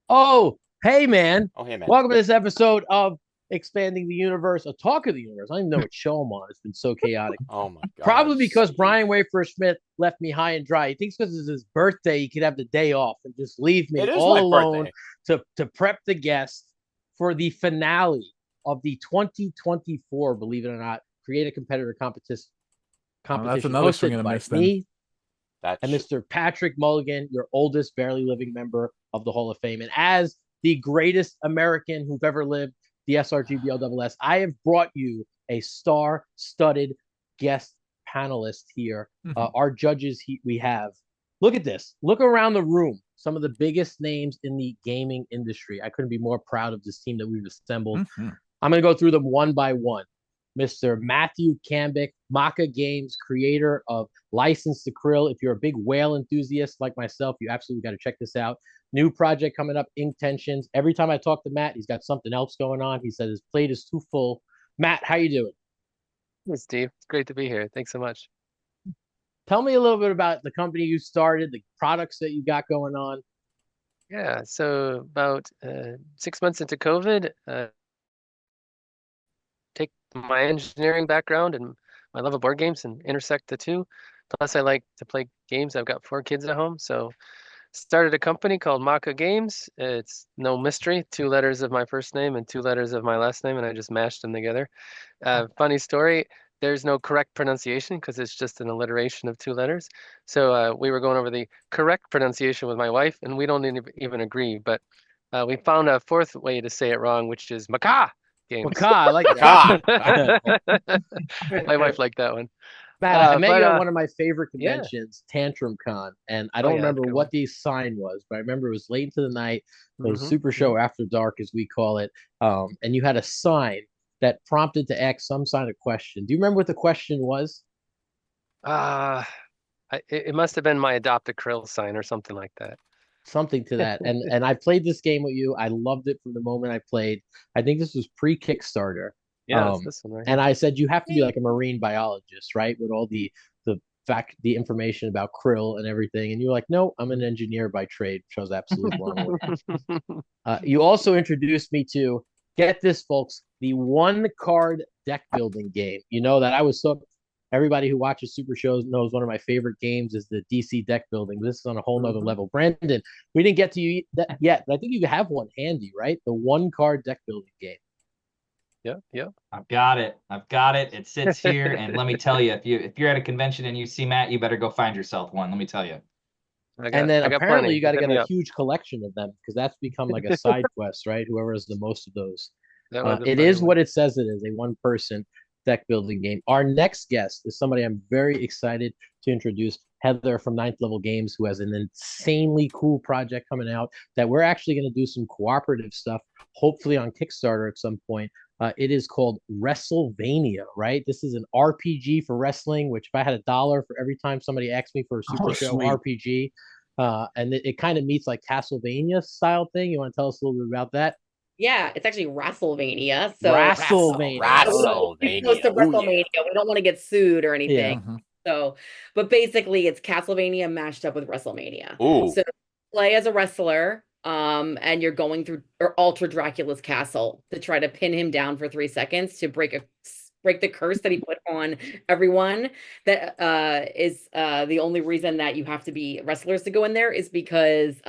Oh, hey, man. Oh, hey, man. Welcome to this episode of Expanding the Universe, a talk of the universe. I don't even know what show I'm on. It's been so chaotic. Oh my God, Probably because Steve. Brian Wayford Smith left me high and dry. He thinks because it's his birthday, he could have the day off and just leave It me is all my alone birthday. to prep the guest for the finale of the 2024, believe it or not, Create a Competitor Oh, that's competition another swing hosted and a by miss then. me That and sh Mr. Patrick Mulligan, your oldest barely living member of the Hall of Fame. And as the greatest American who've ever lived, the SRGBLSS, I have brought you a star-studded guest panelist here. Our judges we have. Look at this. Look around the room. Some of the biggest names in the gaming industry. I couldn't be more proud of this team that we've assembled. I'm going to go through them one by one. Mr. Matthew Kambic, MaKa Games, creator of License to Krill. If you're a big whale enthusiast like myself, you absolutely got to check this out. New project coming up, Ink Tensions. Every time I talk to Matt, he's got something else going on. He says his plate is too full. Matt, how you doing? Hey, Steve. It's great to be here. Thanks so much. Tell me a little bit about the company you started, the products that you got going on. Yeah, so about 6 months into COVID, take my engineering background and my love of board games and intersect the two. Plus, I like to play games. I've got 4 kids at home, so started a company called MaKa Games. It's no mystery, 2 letters of my first name and 2 letters of my last name, and I just mashed them together. Funny story, there's no correct pronunciation because it's just an alliteration of 2 letters. So we were going over the correct pronunciation with my wife, and we don't even agree. But we found a fourth way to say it wrong, which is MaKa Games. MaKa, I like Macaw. that. My wife liked that one. Matt, I met But you at one of my favorite yeah. conventions, Tantrum Con, and I Oh don't yeah, that's a remember good what one. the sign was, but I remember it was late into the night. It was hmm Super Show After Dark, as we call it, and you had a sign that prompted to ask some kind of question. Do you remember what the question was? Uh, it must have been my adopt a krill sign or something like that. Something to that. And I played this game with you. I loved it from the moment I played. I think this was pre Kickstarter. Yeah, it's this one right And here. I said you have to be like a marine biologist, right? With all the the information about krill and everything. And you're like, no, I'm an engineer by trade, which I was absolutely blown away. You also introduced me to, get this, folks, the one card deck building game. You know that I was so, everybody who watches super shows knows one of my favorite games is the DC deck building. This is on a whole nother hmm level. Brandon, we didn't get to you yet, but I think you have one handy, right? The one card deck building game. Yeah, yeah. I've got it. I've got it. It sits here, and let me tell you, if you're at a convention and you see Matt, you better go find yourself one. Let me tell you. And then I got apparently plenty. you got to Hit get me a up. huge collection of them because that's become like a side quest, right? Whoever has the most of those. That was a It funny is one. what it says it is, a one person deck building game. Our next guest is somebody I'm very excited to introduce, Heather from Ninth Level Games, who has an insanely cool project coming out that we're actually going to do some cooperative stuff, hopefully on Kickstarter at some point. It is called WrestleVania, right? This is an RPG for wrestling, which if I had $1 for every time somebody asked me for a Super Oh, Show sweet. RPG, and it kind of meets like Castlevania style thing. You want to tell us a little bit about that? Yeah, it's actually WrestleVania. So WrestleVania. we don't want to be close Wrestlemania. to Oh yeah. WrestleMania. We don't want to get sued or Yeah. anything. So, but basically, it's Castlevania mashed up with WrestleMania. Ooh. So, play as a wrestler, and you're going through or Ultra Dracula's castle to try to pin him down for 3 seconds to break the curse that he put on everyone. That is the only reason that you have to be wrestlers to go in there is because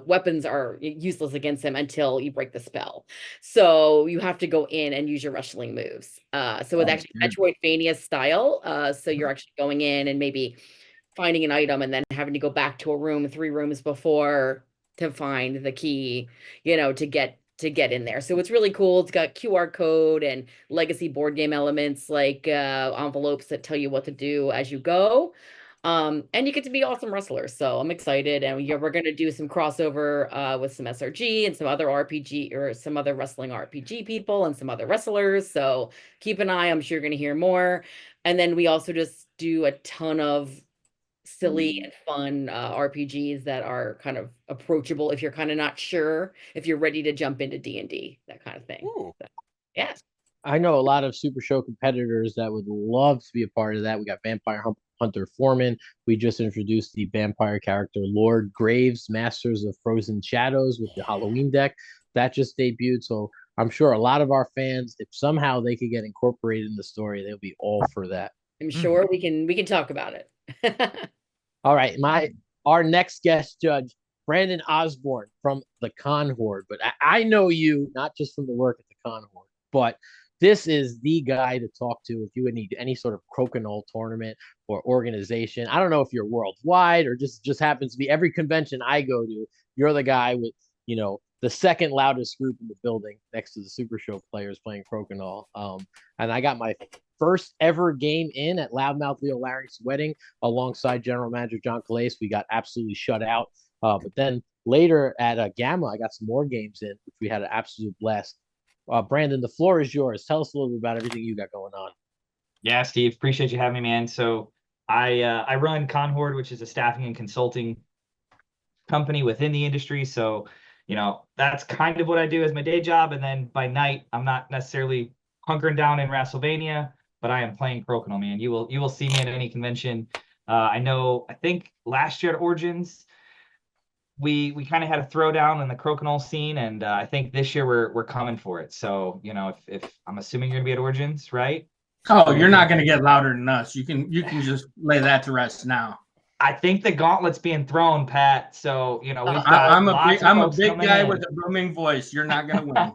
weapons are useless against him until you break the spell. So you have to go in and use your wrestling moves. So it's actually Metroidvania style. So you're actually going in and maybe finding an item and then having to go back to a room 3 rooms before to find the key, to get in there. So it's really cool. It's got QR code and legacy board game elements like envelopes that tell you what to do as you go. And you get to be awesome wrestlers. So I'm excited. And we're going to do some crossover with some SRG and some other RPG or some other wrestling RPG people and some other wrestlers. So keep an eye. I'm sure you're going to hear more. And then we also just do a ton of silly and fun RPGs that are kind of approachable if you're kind of not sure if you're ready to jump into D&D, that kind of thing. Ooh. So, yeah. I know a lot of Super Show competitors that would love to be a part of that. We got Vampire Hunter Foreman. We just introduced the vampire character Lord Graves, Masters of Frozen Shadows with the Halloween deck. That just debuted. So I'm sure a lot of our fans, if somehow they could get incorporated in the story, they'll be all for that. I'm sure we can talk about it. All right, our next guest judge, Brandyn Osborne from the CONHORDE. But I know you not just from the work at the CONHORDE, but this is the guy to talk to if you would need any sort of crokinole tournament or organization. I don't know if you're worldwide or just happens to be every convention I go to, you're the guy with, the second loudest group in the building next to the Super Show players playing crokinole. And I got my first ever game in at Loudmouth Leo Larry's wedding alongside General Manager John Calais. We got absolutely shut out. But then later at Gamma, I got some more games in, which we had an absolute blast. Brandyn, the floor is yours. Tell us a little bit about everything you got going on. Yeah, Steve, appreciate you having me, man. So I run CONHORDE, which is a staffing and consulting company within the industry. So, that's kind of what I do as my day job. And then by night, I'm not necessarily hunkering down in WrestleMania, but I am playing crokinole, man. You will see me at any convention. I think last year at Origins, we kind of had a throwdown in the crokinole scene, and I think this year we're coming for it. So, if I'm assuming you're gonna be at Origins, right? Oh, you're not gonna get louder than us. You can just lay that to rest now. I think the gauntlet's being thrown, Pat. So, we've got I'm a big guy in. with a booming voice. You're not gonna win.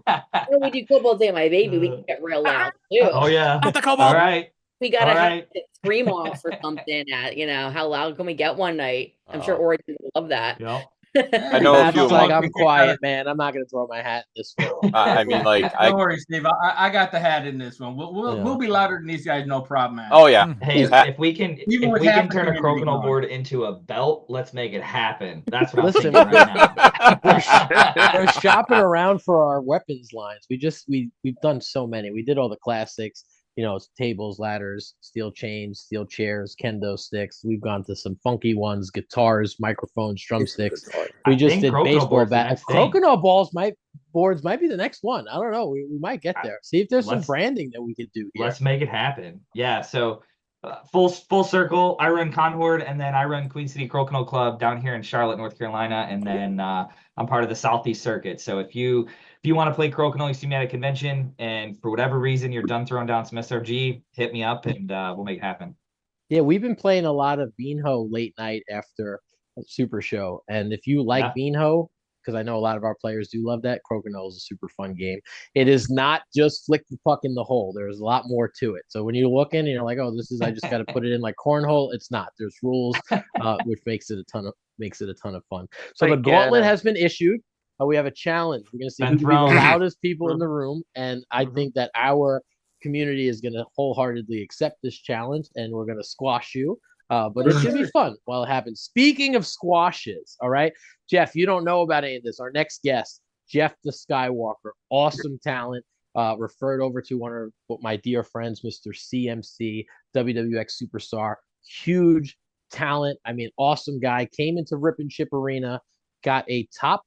When we do Cobalt Day, my baby, we can get real loud too. Oh yeah. Not the Cobalt. All right. We gotta All have right. it scream off or something at, how loud can we get one night? I'm sure Oh. Origin will love that. Yep. I know a Matt's few of like, my- I'm quiet, man. I'm not going to throw my hat in this one. I mean, like, Don't worry, Steve. I got the hat in this one. We'll be louder than these guys, no problem, man. oh yeah, Hey, if we can Even with half turn the a community crokinole going. board into a belt, let's make it happen. That's what Listen, I'm thinking right now. We're shopping around for our weapons lines. We've done so many. We did all the classics, tables, ladders, steel chains, steel chairs, kendo sticks. We've gone to some funky ones, guitars, microphones, drumsticks. We I just think did crokinole baseball board's the bat. next thing. Crokinole boards might be the next one. I don't know. We might get there. See if there's some Let's- branding that we could do here. Let's make it happen. Yeah. So full circle. I run CONHORDE, and then I run Queen City Crokinole Club down here in Charlotte, North Carolina, and then I'm part of the Southeast Circuit. So if you want to play crokinole, you see me at a convention, and for whatever reason you're done throwing down some SRG, hit me up, and we'll make it happen. Yeah, we've been playing a lot of Beanho late night after a Super Show. And if you like Beanho, because I know a lot of our players do love that, crokinole is a super fun game. It is not just flick the puck in the hole. There's a lot more to it. So when you look in and you're like, oh, I just got to put it in like cornhole. It's not. There's rules, which makes it a ton of fun. So the gauntlet has been issued. We have a challenge. We're going to see who can be the loudest people in the room. And I think that our community is going to wholeheartedly accept this challenge, and we're going to squash you. But it's going to be fun while it happens. Speaking of squashes, all right, Jeff, you don't know about any of this. Our next guest, Jeff the Skywalker, awesome talent, referred over to one of my dear friends, Mr. CMC, WWX superstar, huge talent. I mean, awesome guy, came into Rip and Chip Arena, got a top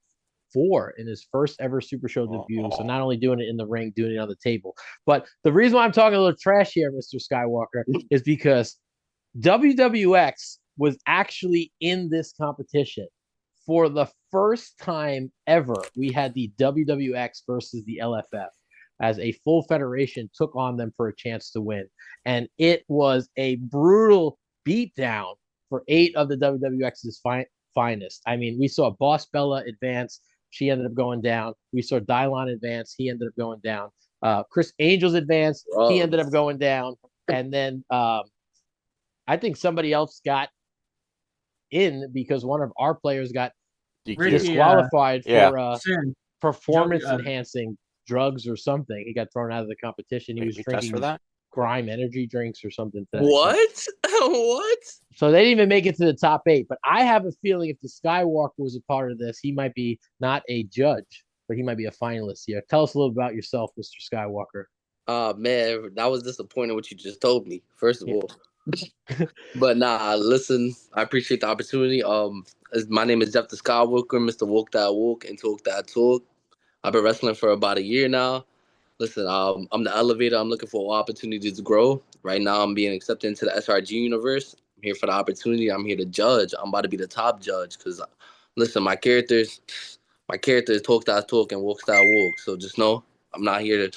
4 in his first ever Super Show debut. So not only doing it in the ring, doing it on the table. But the reason why I'm talking a little trash here, Mr. Skywalker, is because WWX was actually in this competition for the first time ever. We had the WWX versus the LFF as a full federation took on them for a chance to win. And it was a brutal beatdown for 8 of the WWX's finest. I mean, we saw Boss Bella advance. She ended up going down. We saw Dylon advance. He ended up going down. Chris Angels advanced. He ended up going down. And then I think somebody else got in because one of our players got disqualified for performance-enhancing drugs or something. He got thrown out of the competition. He was drinking for that? Grime energy drinks or something. What? What? So they didn't even make it to the top 8. But I have a feeling if the Skywalker was a part of this, he might be not a judge, but he might be a finalist here. Tell us a little about yourself, Mr. Skywalker. Man, that was disappointing what you just told me, first of all. But nah, listen, I appreciate the opportunity. My name is Jeff the Skywalker, Mr. Walk That Walk and Talk That Talk. I've been wrestling for about a year now. Listen, I'm the elevator. I'm looking for opportunities to grow. Right now, I'm being accepted into the SRG universe. I'm here for the opportunity. I'm here to judge. I'm about to be the top judge because, listen, my character is talk that talk and walk that walk. So just know I'm not here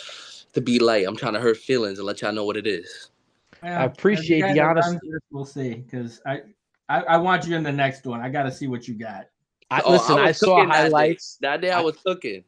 to be light. I'm trying to hurt feelings and let y'all know what it is. Well, I appreciate the honesty. We'll see, because I want you in the next one. I got to see what you got. I saw highlights. That day I was cooking.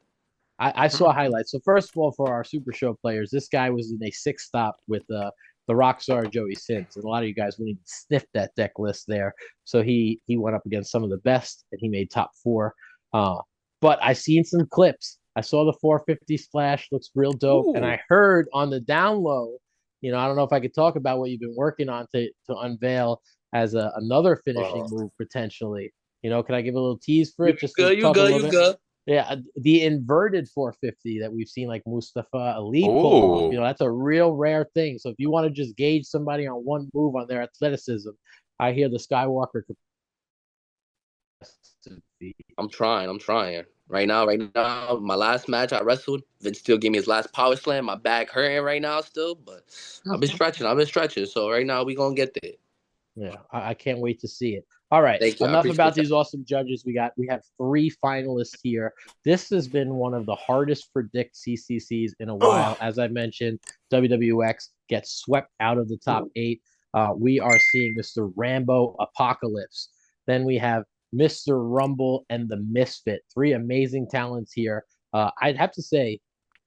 I saw highlights. So first of all, for our Super Show players, this guy was in a 6-stop with the Rockstar Joey Sins, and a lot of you guys wouldn't even sniff that deck list there. So he went up against some of the best, and he made top 4. But I seen some clips. I saw the 450 splash, looks real dope, and I heard on the down low. I don't know if I could talk about what you've been working on to unveil as another finishing move potentially. Can I give a little tease for it? You good. Yeah, the inverted 450 that we've seen like Mustafa Ali pull off, that's a real rare thing. So if you want to just gauge somebody on one move on their athleticism, I hear the Skywalker. I'm trying. Right now, my last match I wrestled, Vince still gave me his last power slam. My back hurting right now still, but I've been stretching. So right now we gonna get there. Yeah, I can't wait to see it. All right, enough about these awesome judges. We have 3 finalists here. This has been one of the hardest predict CCCs in a while. As I mentioned, WWX gets swept out of the top 8. We are seeing Mr. Rambo Apocalypse. Then we have Mr. Rumble and the Misfit. 3 amazing talents here. I'd have to say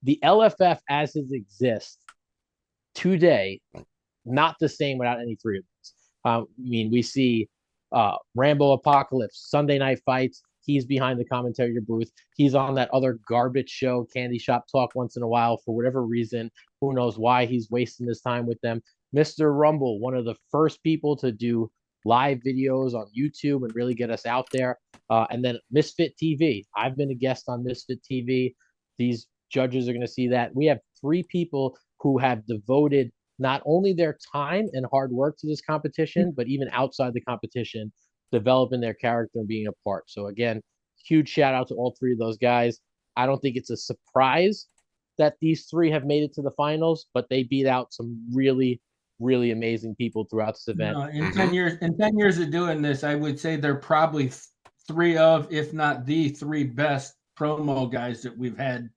the LFF as it exists today, not the same without any 3 of these. We see Rambo Apocalypse, Sunday Night Fights. He's behind the commentary booth. He's on that other garbage show, Candy Shop Talk, once in a while for whatever reason. Who knows why he's wasting his time with them. Mr. Rumble, one of the first people to do live videos on YouTube and really get us out there. And then Misfit TV. I've been a guest on Misfit TV. These judges are going to see that. We have 3 people who have devoted not only their time and hard work to this competition, but even outside the competition, developing their character and being a part. So again, huge shout out to all 3 of those guys. I don't think it's a surprise that these 3 have made it to the finals, but they beat out some really, really amazing people throughout this event. In 10 years of doing this, I would say they're probably 3 of, if not the 3 best promo guys that we've had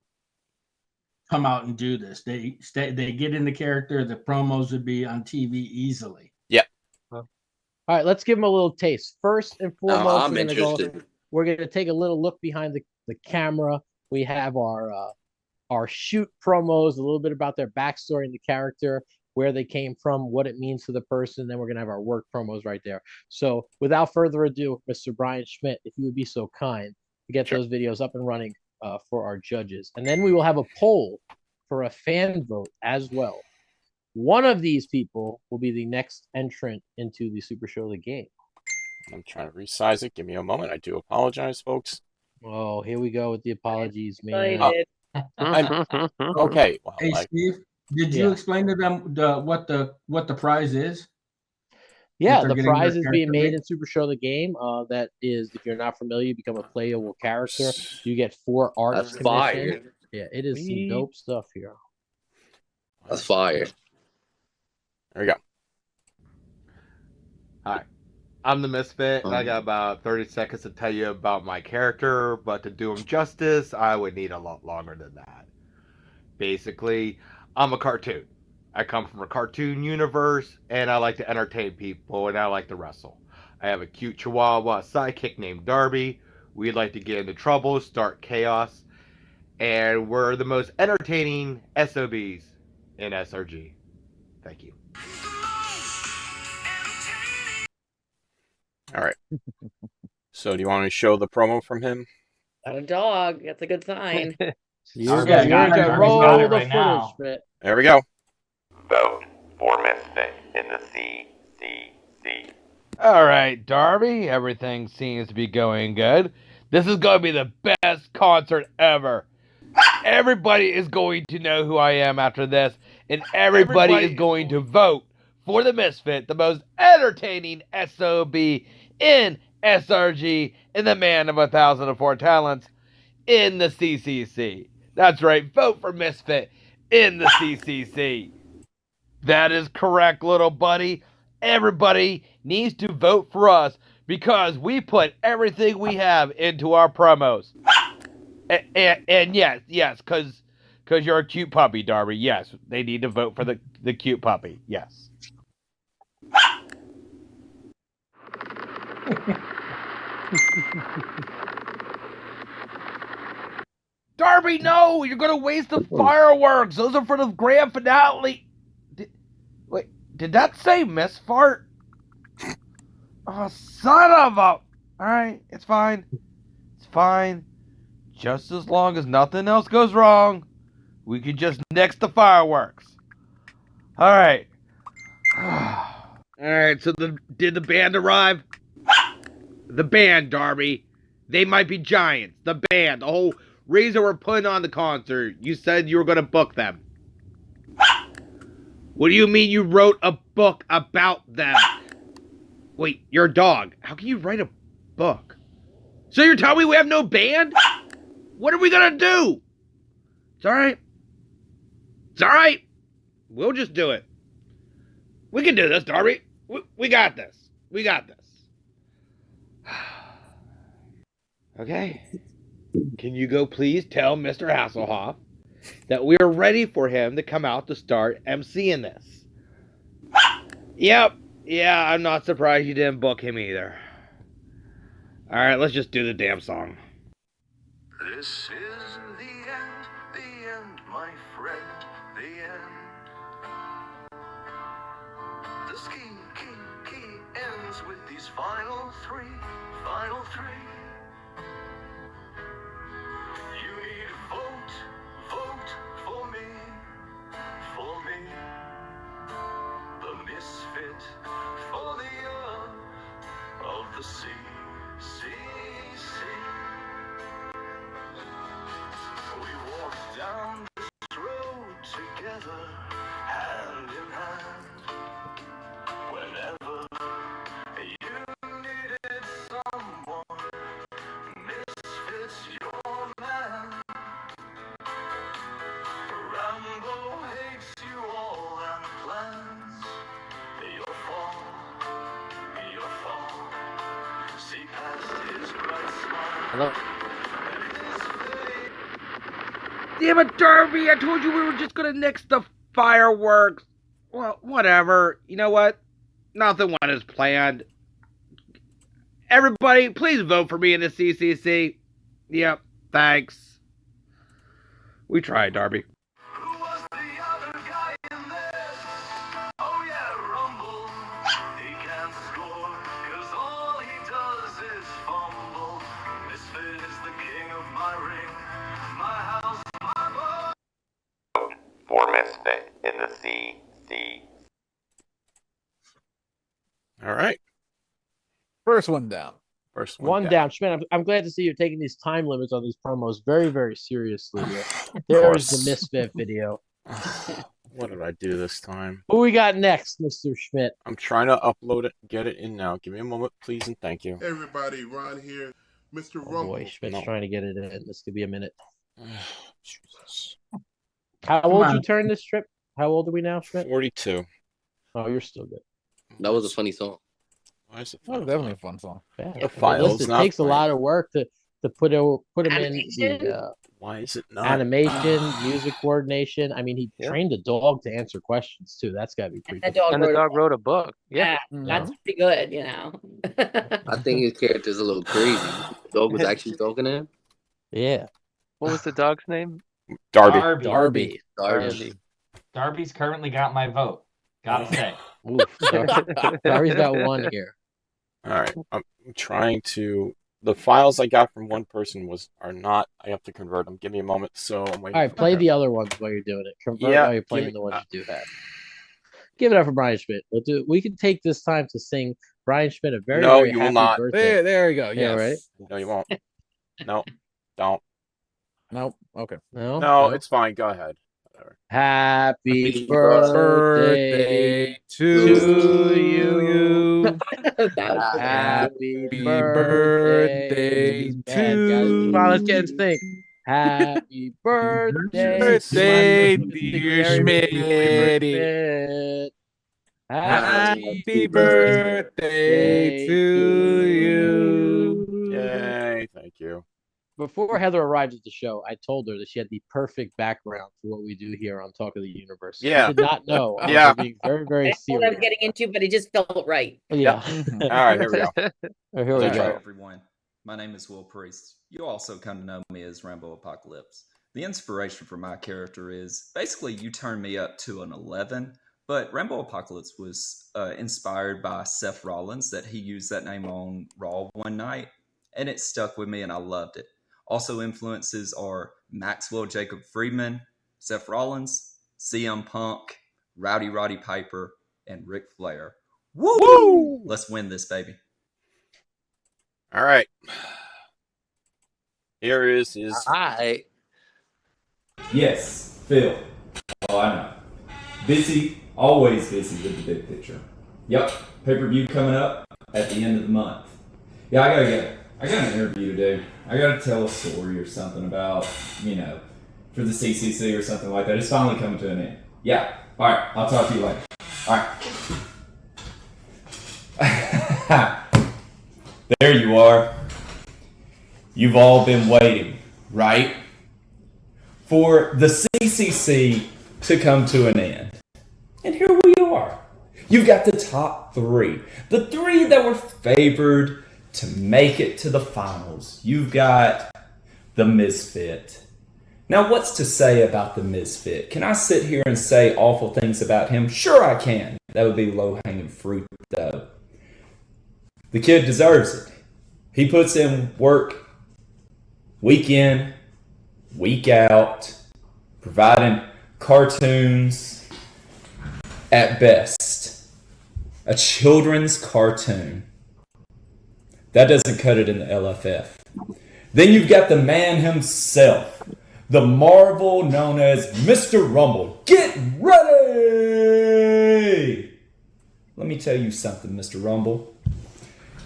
come out and do this. They get in the character. The promos would be on TV easily. Yeah. All right, let's give them a little taste. First and foremost, I'm interested. We're gonna take a little look behind the camera. We have our shoot promos, a little bit about their backstory and the character, where they came from, what it means to the person. Then we're gonna have our work promos right there. So without further ado, Mr. Brian Schmidt, if you would be so kind to get those videos up and running for our judges. And then we will have a poll for a fan vote as well. One of these people will be the next entrant into the Super Show of the game. I'm trying to resize it. Give me a moment. I do apologize, folks. Oh, here we go with the apologies, man. Okay. Well, Hey, Steve, did you explain to them what the prize is? Yeah, the prize is being made in Super Show the Game. That is, if you're not familiar, you become a playable character. You get 4 art. That's fire. Yeah, it is some dope stuff here. That's fire. There we go. Hi, I'm the Misfit, and I got about 30 seconds to tell you about my character, but to do him justice, I would need a lot longer than that. Basically, I'm a cartoon. I come from a cartoon universe, and I like to entertain people, and I like to wrestle. I have a cute chihuahua sidekick named Darby. We like to get into trouble, start chaos, and we're the most entertaining SOBs in SRG. Thank you. All right. So do you want me to show the promo from him? Got a dog. That's a good sign. Roll the footage, Schmidt. There we go. Vote for Misfit in the CCC. All right, Darby, everything seems to be going good. This is going to be the best concert ever. Everybody is going to know who I am after this, and everybody is going to vote for the Misfit, the most entertaining SOB in SRG, and the man of 1,004 talents in the CCC. That's right, vote for Misfit in the CCC. That is correct, little buddy. everybody needs to vote for us because we put everything we have into our promos. And yes, because you're a cute puppy, Darby. Yes, they need to vote for the cute puppy. Yes. Darby, no! You're gonna waste the fireworks. Those are for the grand finale. Wait, did that say Miss Fart? Oh, son of a! All right, it's fine. It's fine. Just as long as nothing else goes wrong, we can just nix the fireworks. All right. All right. So did the band arrive? The band, Darby. They might be giants. The band, the whole reason we're putting on the concert. You said you were going to book them. What do you mean you wrote a book about them? Wait, you're a dog. How can you write a book? So you're telling me we have no band? What are we going to do? It's all right. It's all right. We'll just do it. We can do this, Darby. We got this. We got this. Okay. Can you go please tell Mr. Hasselhoff that we are ready for him to come out to start emceeing this? Yep. Yeah, I'm not surprised you didn't book him either. All right, let's just do the damn song. This is the end, my friend, the end. The key ends with these final three. You need vote for me, the misfit for the year of the CCC. We walk down this road together, hand in hand. Whenever you needed someone, misfits your man. Rambo hates you all and plans your fall. See past his bright smile. Hello. Damn it, Darby! I told you we were just gonna nix the fireworks. Well, whatever. You know what? Nothing went as planned. Everybody, please vote for me in the CCC. Yep, thanks. We tried, Darby. Who was the other guy in this? Oh yeah, Rumble. He can't score, 'cause all he does is fumble. Misfit is the king of my ring, my house, my boat. For Misfit in the CC. All right. First one down. First One down. Schmidt, I'm glad to see you're taking these time limits on these promos very, very seriously. There's the Misfit video. What did I do this time? Who we got next, Mr. Schmidt? I'm trying to upload it, get it in now. Give me a moment, please, and thank you. Everybody, Ron here. Mr. Oh Rumble. boy, Schmidt's trying to get it in. This could be a minute. Jesus. How old you turn this trip? How old are we now, Schmidt? 42. Oh, you're still good. That was a funny song. Why is it That was definitely a fun song. Yeah. The file's Listen, it not takes a playing. lot of work to put him in Animation? the Why is it not? animation, music coordination. I mean, he trained a dog to answer questions too. That's got to be pretty. That cool. dog And the wrote a dog book. wrote a book. Yeah. That's pretty good, you know. I think his character's a little crazy. The dog was actually talking to him. Yeah, What was the dog's name? Darby. Darby. Darby. Darby's currently got my vote. Gotta say. Oof, Darby's got one here. All right. I'm trying to. The files I got from one person are not. I have to convert them. Give me a moment. So I'm waiting. All right, for play her. the other ones while you're doing it. Convert Yeah, while you're give playing me- the ones you do have. Give it up for Brian Schmidt. We can take this time to sing Brian Schmidt a very, No, very you will happy not. birthday. There we go. Yeah, Yes. right? No, you won't. No, don't. Nope. Okay. No, it's fine. Go ahead. Whatever. Happy Birthday birthday to to you. That Happy birthday birthday Come on, let's get in sync. Happy birthday, Birthday, my dear Schmidt. Schmitty. Schmidt. Happy birthday to you. Yay! Thank you. Before Heather arrived at the show, I told her that she had the perfect background for what we do here on Talk of the Universe. Yeah. She did not know. I Yeah. was being very, very I know what I was serious. getting into, but it just felt right. Yeah. All right, here we go. Here we Let's go. try Hello, everyone. My name is Will Priest. You also come to know me as Rambo Apocalypse. The inspiration for my character is basically you turn me up to an 11, but Rambo Apocalypse was inspired by Seth Rollins, that he used that name on Raw one night, and it stuck with me and I loved it. Also influences are Maxwell Jacob Friedman, Seth Rollins, CM Punk, Rowdy Roddy Piper, and Ric Flair. Woo! Let's win this, baby. All right. Here is his. Alright. Yes, Phil. Oh, I know. Busy, always busy with the big picture. Yep, pay-per-view coming up at the end of the month. Yeah, I got an interview to do. I gotta tell a story or something about, for the CCC or something like that. It's finally coming to an end. Yeah, alright, I'll talk to you later. Alright. There you are. You've all been waiting, right? For the CCC to come to an end. And here we are. You've got the top three. The three that were favored to make it to the finals. You've got the Misfit. Now, what's to say about the Misfit? Can I sit here and say awful things about him? Sure I can. That would be low-hanging fruit, though. The kid deserves it. He puts in work week in, week out, providing cartoons at best. A children's cartoon. That doesn't cut it in the LFF. Then you've got the man himself, the Marvel known as Mr. Rumble. Get ready! Let me tell you something, Mr. Rumble.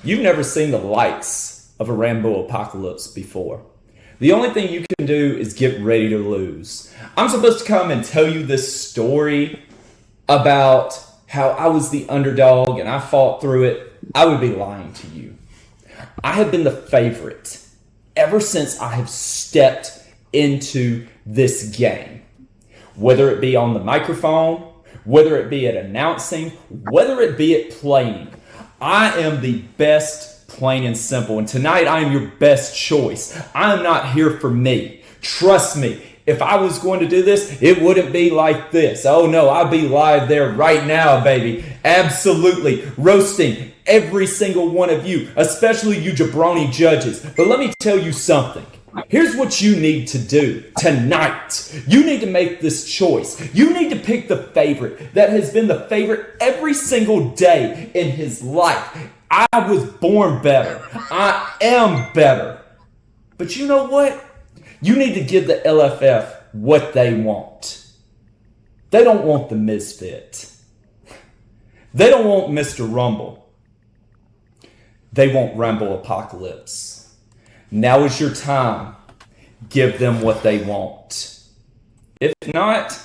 You've never seen the likes of a Rambo Apocalypse before. The only thing you can do is get ready to lose. I'm supposed to come and tell you this story about how I was the underdog and I fought through it. I would be lying to you. I have been the favorite ever since I have stepped into this game. Whether it be on the microphone, whether it be at announcing, whether it be at playing, I am the best, plain and simple. And tonight I am your best choice. I am not here for me. Trust me. If I was going to do this, it wouldn't be like this. Oh no, I'd be live there right now, baby. Absolutely. Roasting every single one of you, especially you jabroni judges. But let me tell you something. Here's what you need to do tonight. You need to make this choice. You need to pick the favorite that has been the favorite every single day in his life. I was born better. I am better. But you know what? You need to give the LFF what they want. They don't want the Misfit. They don't want Mr. Rumble. They want Rambo Apocalypse. Now is your time. Give them what they want. If not,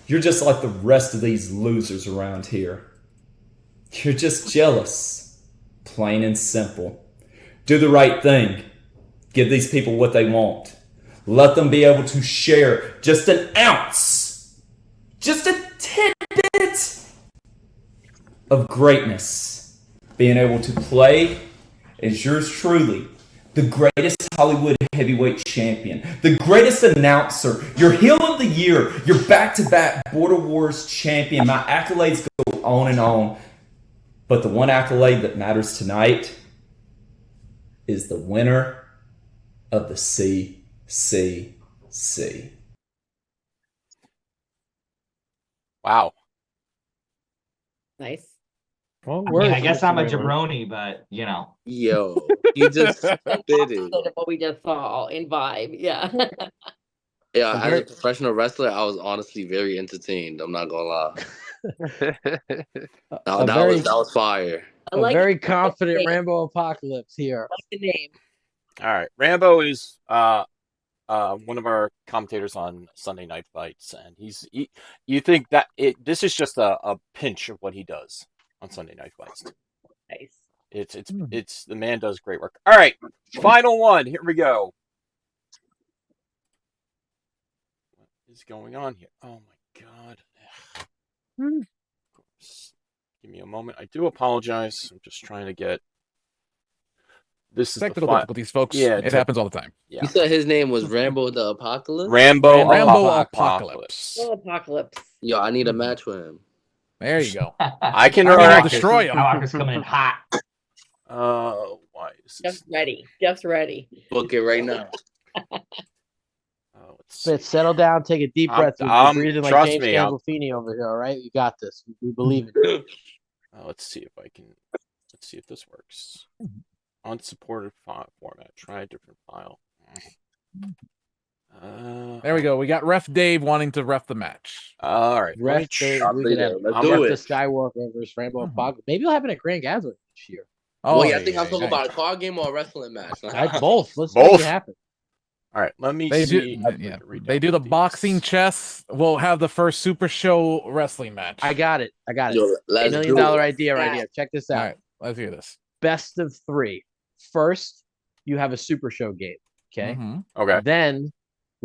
you're just like the rest of these losers around here. You're just jealous. Plain and simple. Do the right thing. Give these people what they want. Let them be able to share just an ounce, just a tidbit of greatness. Being able to play as yours truly, the greatest Hollywood heavyweight champion, the greatest announcer, your heel of the year, your back-to-back Border Wars champion. My accolades go on and on. But the one accolade that matters tonight is the winner of the CCC. Wow. Nice. I mean, I guess I'm a jabroni, but Yo, you just did it. What we just saw in vibe, yeah. Yeah, as a professional wrestler, I was honestly very entertained. I'm not gonna lie. That was fire. A very confident Rambo Apocalypse here. I like the name. All right. Rambo is one of our commentators on Sunday Night Fights, and you think that this is just a pinch of what he does on Sunday Night Fights. Nice. It's the man does great work. All right, final one. Here we go. What is going on here? Oh my God. Give me a moment. I do apologize. I'm just trying to get. This is technical difficulties, folks. Yeah, it happens all the time. Yeah. You said his name was Rambo the Apocalypse? Rambo Apocalypse. Oh, Apocalypse. Yo, I need a match with him. There you go. I can destroy him. Skywalker's coming in hot. Why is this? Jeff's ready. Jeff's ready. Book it right now. Spit, settle down, take a deep breath. You're breathing like trust James me, Gandolfini over here, all right? You got this. We believe in you. Let's see if I can. Let's see if this works. Unsupported file format. Try a different file. There we go. We got Ref Dave wanting to ref the match. All right. Ref Dave, we could have Let's do it. the Skywalker versus Rambo Apocalypse. Maybe we'll have it at Grand Gathering this year. Oh, Wait, I think I'm talking about a card game or a wrestling match. Both. Let's make it happen. All right, let me They see. They do the boxing chess. We'll have the first Super Show wrestling match. I got it. Yo, let's $1 do million it. idea right here. Check this out. All right, let's hear this. Best of 3. First, you have a Super Show game. Okay. Mhm. Okay. Then,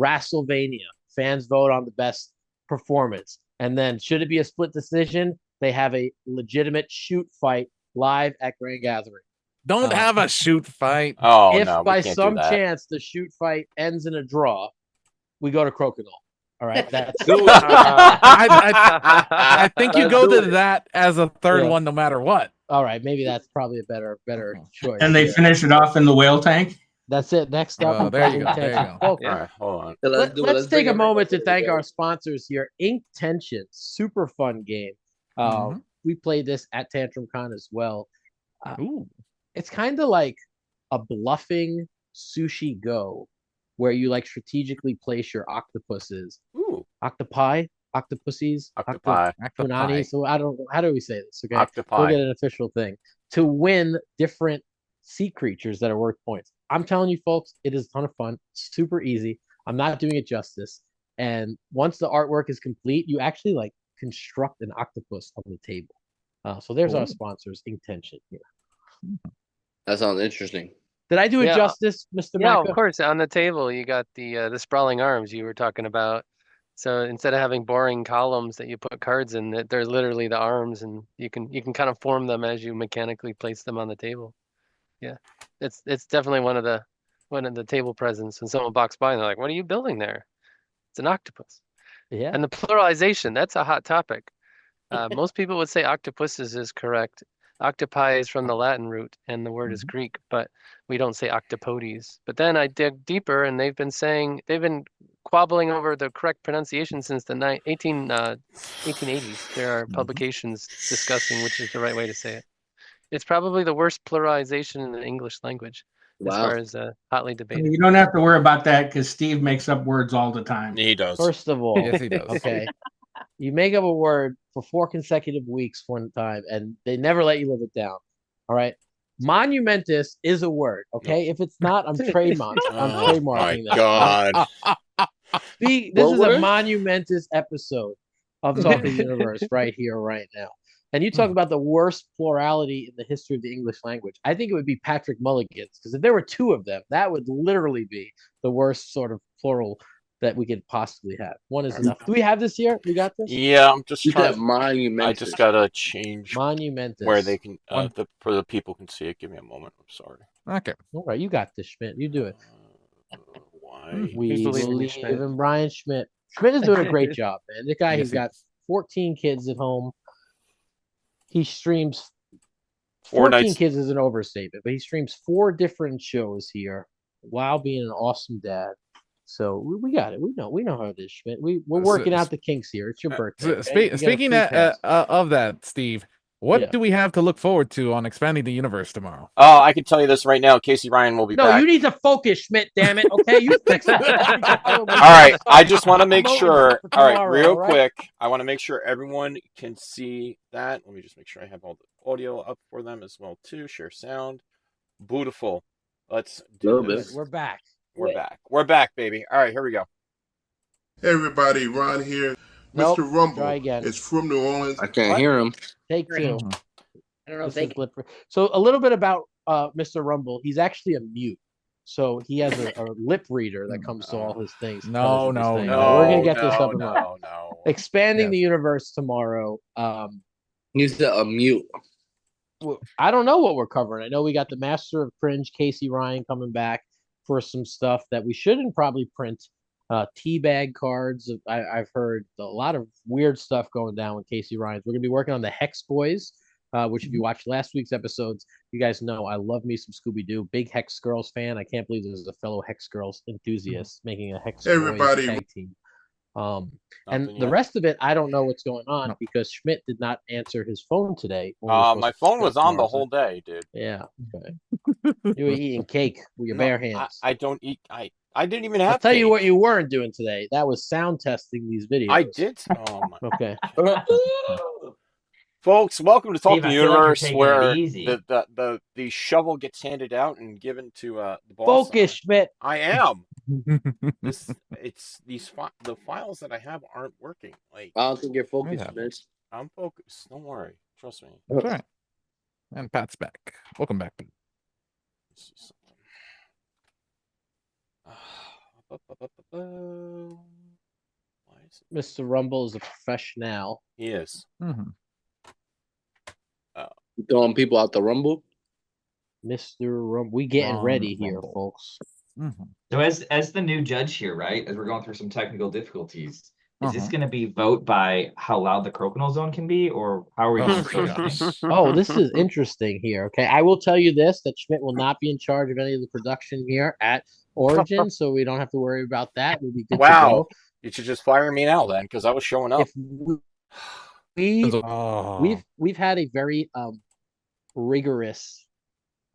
WrestleMania. Fans vote on the best performance. And then, should it be a split decision, they have a legitimate shoot fight live at Grand Gathering. Don't have a shoot fight. Oh, If no, we by can't do some that. chance the shoot fight ends in a draw, we go to Crocodile. All right, that's I think you go to that as a third Yeah. one, no matter what. all right. Maybe that's probably a better choice. And they finish it off in the whale tank. That's it. Next up, Oh, there you go, Intention. there you go. Folks, All right, hold on. let's take a moment to thank our sponsors here. Ink Tension, super fun game. We played this at Tantrum Con as well. It's kind of like a bluffing Sushi Go, where you like strategically place your octopuses. Octopuses, Octopi. Punani. So I don't. How do we say this? Okay, Octopi. we'll get an official thing to win different sea creatures that are worth points. I'm telling you, folks, it is a ton of fun. Super easy. I'm not doing it justice. And once the artwork is complete, you actually like construct an octopus on the table. So there's our sponsors, Intention here. That sounds interesting. Did I do it justice, Mr. Yeah, MaKa? of course. On the table, you got the sprawling arms you were talking about. So instead of having boring columns that you put cards in, they're literally the arms, and you can kind of form them as you mechanically place them on the table. Yeah, it's definitely one of the table presents. When someone walks by and they're like, "What are you building there?" It's an octopus. Yeah. And the pluralization, that's a hot topic. Most people would say octopuses is correct. Octopi is from the Latin root, and the word is Greek, but we don't say octopodes. But then I dig deeper, and they've been quabbling over the correct pronunciation since the 1880s. There are publications discussing which is the right way to say it. It's probably the worst pluralization in the English language, as far as hotly debated. You don't have to worry about that because Steve makes up words all the time. He does. First of all, Yes, he does. Okay, you make up a word for 4 consecutive weeks one time, and they never let you live it down. All right, monumentous is a word. Okay, if it's not, I'm trademarking. Oh my God. See, this is a monumentous episode of Talking Universe right here, right now. And you talk about the worst plurality in the history of the English language. I think it would be Patrick Mulligan's, because if there were 2 of them, that would literally be the worst sort of plural that we could possibly have. One is enough. Do we have this here? We got this? Yeah, I'm just You trying. said monumentous. I just gotta change Monumentous. where they can for the people can see it. Give me a moment. I'm sorry. Okay. All right, you got this, Schmidt. You do it. Why? We believe in you, believe Schmidt. in Brian Schmidt. Schmidt is doing a great job, man. The guy, Yes, he's he got 14 kids at home. He streams 4 14 nights. kids is an overstatement, but he streams 4 different shows here while being an awesome dad. So we got it. We know how it is, Schmidt. We're working out the kinks here. It's your birthday. So, okay? You get a speaking free pass. of that, Steve, what Yeah. do we have to look forward to on Expanding the Universe tomorrow? Oh, I can tell you this right now. Casey Ryan will be No, back. you need to focus, Schmidt. Damn it. Okay, you fix it. All right, I just want to make Promoting sure. for All right, tomorrow, real all right? quick. I want to make sure everyone can see that. Let me just make sure I have all the audio up for them as well too. Share sound. Beautiful. Let's do Little this. bit. We're back. We're back. We're back, baby. All right, here we go. Hey everybody, Ron here. Nope, Mr. Rumble try again. is from New Orleans. I can't hear him. Take two. I don't know if This they is Blipper. So a little bit about Mr. Rumble. He's actually a mute. So he has a lip reader that comes to all his things. No, his no, thing. no, We're gonna get this no, up and no, running. no. Expanding Yes. the universe tomorrow. He's a mute. I don't know what we're covering. I know we got the Master of Cringe, Casey Ryan, coming back for some stuff that we shouldn't probably print. Teabag cards. I've heard a lot of weird stuff going down with Casey Ryan's. We're gonna be working on the Hex Boys, which if you watched last week's episodes, you guys know I love me some Scooby Doo. Big Hex Girls fan. I can't believe there's a fellow Hex Girls enthusiast making a Hex Everybody. Boys tag team. And Nothing the yet. rest of it, I don't know what's going on because Schmidt did not answer his phone today. when we were supposed My to phone was start on the tomorrow. whole day, dude. Yeah. Okay. You were eating cake with your No, bare hands. I don't eat. I didn't even have. I'll tell you cake. what you weren't doing today. That was sound testing these videos. I did. Oh my. Okay. Folks, welcome to Talk Steve, the I feel like you're Universe, taking where it easy. the shovel gets handed out and given to the boss. Focus, Schmidt. I am. The files that I have aren't working. Like, I don't think you're focused, Yeah. Mitch. I'm focused. Don't worry. Trust me. That's all right. And Pat's back. Welcome back. Pat. Let's see something. Why is it? Mr. Rumble is a professional. He is. Mm-hmm. You throwing people out the Rumble? Mr. Rumble. We getting Wrong ready here, Rumble. folks. Mm-hmm. So as the new judge here, right? As we're going through some technical difficulties, is this Uh-huh. going to be vote by how loud the crokinole zone can be, or how are we going to vote on this? Oh, this is interesting here. Okay. I will tell you this, that Schmidt will not be in charge of any of the production here at Origin, so we don't have to worry about that. We'll be good to Wow. go. You should just fire me now then, because I was showing up. If we've Oh. we've had a very rigorous.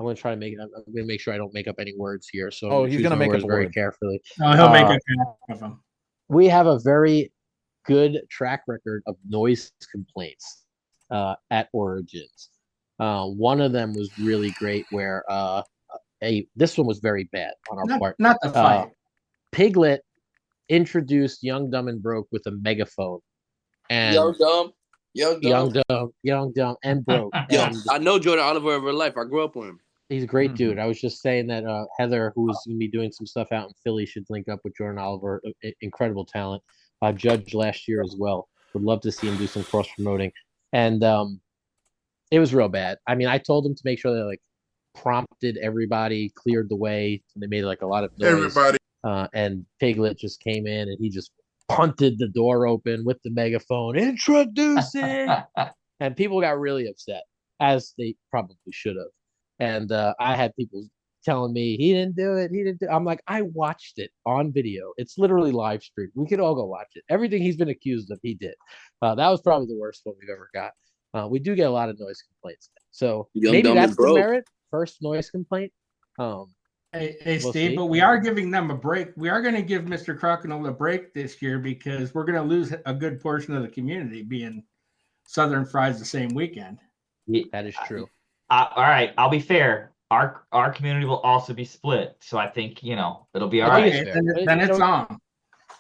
I'm gonna try to make it. I'm gonna make sure I don't make up any words here. So Oh, I'm he's gonna choosing my make up words a very word. carefully. No, he'll make Uh, a half of them. We have a very good track record of noise complaints at Origins. One of them was really great, where this one was very bad on our part. Not the fight. Piglet introduced Young, Dumb, and Broke with a megaphone, and Young dumb, Young, Dumb, and Broke. Yo, And I know Jordan Oliver in real life. I grew up with him. he's a great dude. I was just saying that Heather, who is going to be doing some stuff out in Philly, should link up with Jordan Oliver. Incredible talent. Judge last year as well. Would love to see him do some cross promoting. And it was real bad. I mean, I told him to make sure they like prompted everybody, cleared the way. And they made like a lot of noise. Everybody. And Piglet just came in and he just punted the door open with the megaphone, introducing, and people got really upset, as they probably should have. And I had people telling me he didn't do it. I'm like, I watched it on video. It's literally live streamed. We could all go watch it. Everything he's been accused of, he did. That was probably the worst one we've ever got. We do get a lot of noise complaints. So Young, maybe Dumb, that's and the Broke. merit. First noise complaint. Hey, We'll Steve, see. but we are giving them a break. We are going to give Mr. Crokinole a break this year because we're going to lose a good portion of the community being Southern Fries the same weekend. That is true. All right, I'll be fair. Our community will also be split, so I think it'll be all right. Okay, then it's on.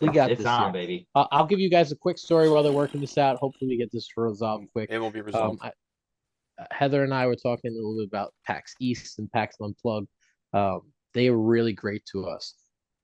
We got it's this on, here. baby. I'll give you guys a quick story while they're working this out. Hopefully, we get this resolved quick. It will be resolved. Heather and I were talking a little bit about PAX East and PAX Unplugged. They were really great to us.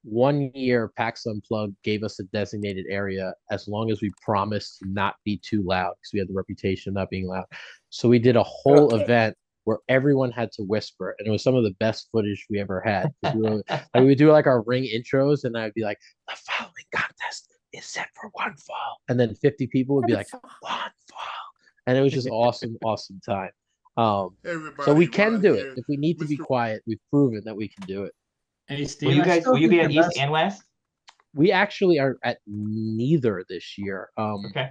1 year, PAX Unplugged gave us a designated area as long as we promised to not be too loud, because we had the reputation of not being loud. So we did a whole event where everyone had to whisper, and it was some of the best footage we ever had. We would do like our ring intros, and I'd be like, the following contest is set for one fall. And then 50 people would be like, one fall. And it was just awesome, awesome time. So we can do it. If we need to be quiet, we've proven that we can do it. Hey, Steve, Will you be at East and West? We actually are at neither this year. Okay.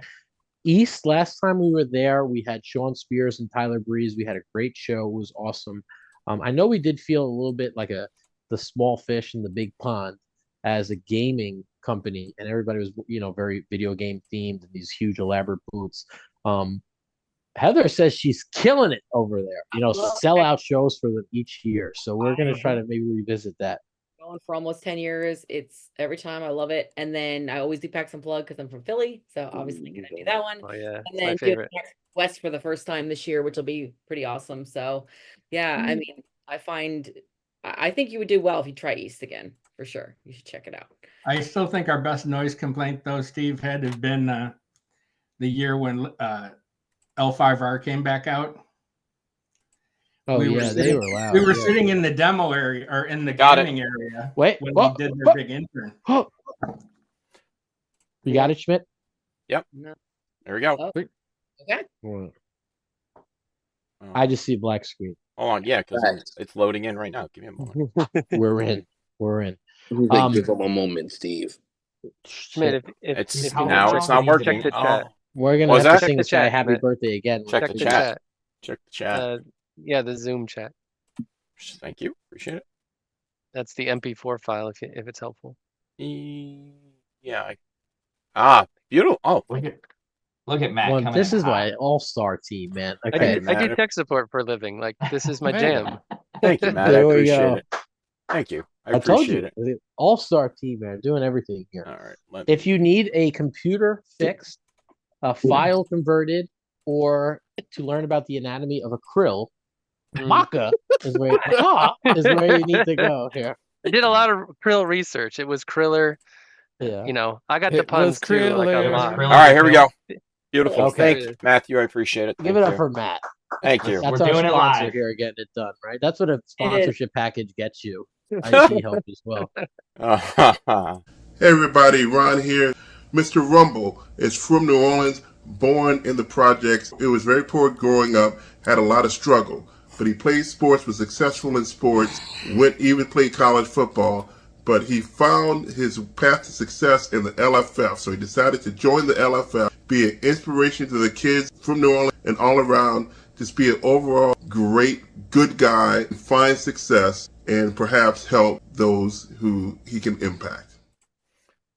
East, last time we were there, we had Sean Spears and Tyler Breeze. We had a great show. It was awesome. I know we did feel a little bit like the small fish in the big pond as a gaming company, and everybody was, very video game themed, and these huge elaborate booths. Heather says she's killing it over there. Sell out shows for them each year. So we're gonna try to maybe revisit that. going for almost 10 years. It's every time I love it. And then I always do Packs and Plug because I'm from Philly. So obviously gonna do that one. Oh yeah, And it's my then doing favorite. PAX West for the first time this year, which will be pretty awesome. So yeah, I mean, I think you would do well if you try East again, for sure. You should check it out. I still think our best noise complaint, though, Steve, had to have been the year when L5R came back out. Oh, we yeah, they were loud. We were yeah. sitting in the demo area or in the Got gaming area Wait, when whoa, they did their whoa. big intern. You got it, Schmidt? Yep. No. There we go. Oh, okay. I just see a black screen. Hold on, yeah, because it's loading in right now. Give me a moment. We're in. We're in. Give him a moment, Steve. Schmidt, if It's if you now check it's not the- working. Check the chat. We're gonna What was have to that? sing Check the this guy chat, happy Schmidt. birthday again. Check the chat. Check the chat. Yeah, the Zoom chat. Thank you. Appreciate it. That's the MP4 file if it's helpful. Yeah. Beautiful. Oh, Look at Matt Well, coming this in is hot. my all-star team, man. I Okay. do tech support for a living. Like this is my jam. Thank you, Matt. I There we appreciate go. it. Thank you. I I told appreciate you, it. all-star team, man, doing everything here. All right. If you need a computer fixed, a file converted, or to learn about the anatomy of a krill, MaKa is where you need to go here. I did a lot of krill research. It was Kriller. Yeah. You know, I got the It puns was too. Like Kriller. a It was lot. Kriller. All right, here we go. Beautiful. Okay. Thank you, Matthew. I appreciate it. Give Thank it up you. for Matt. Thank you. That's We're our doing it sponsor live. here, getting it done, right? That's what a sponsorship package gets you. IT help as well. Hey everybody, Ron here. Mr. Rumble is from New Orleans, born in the projects. It was very poor growing up, had a lot of struggle. But he played sports, was successful in sports, even played college football. But he found his path to success in the LFF. So he decided to join the LFF, be an inspiration to the kids from New Orleans and all around, just be an overall great, good guy, find success, and perhaps help those who he can impact.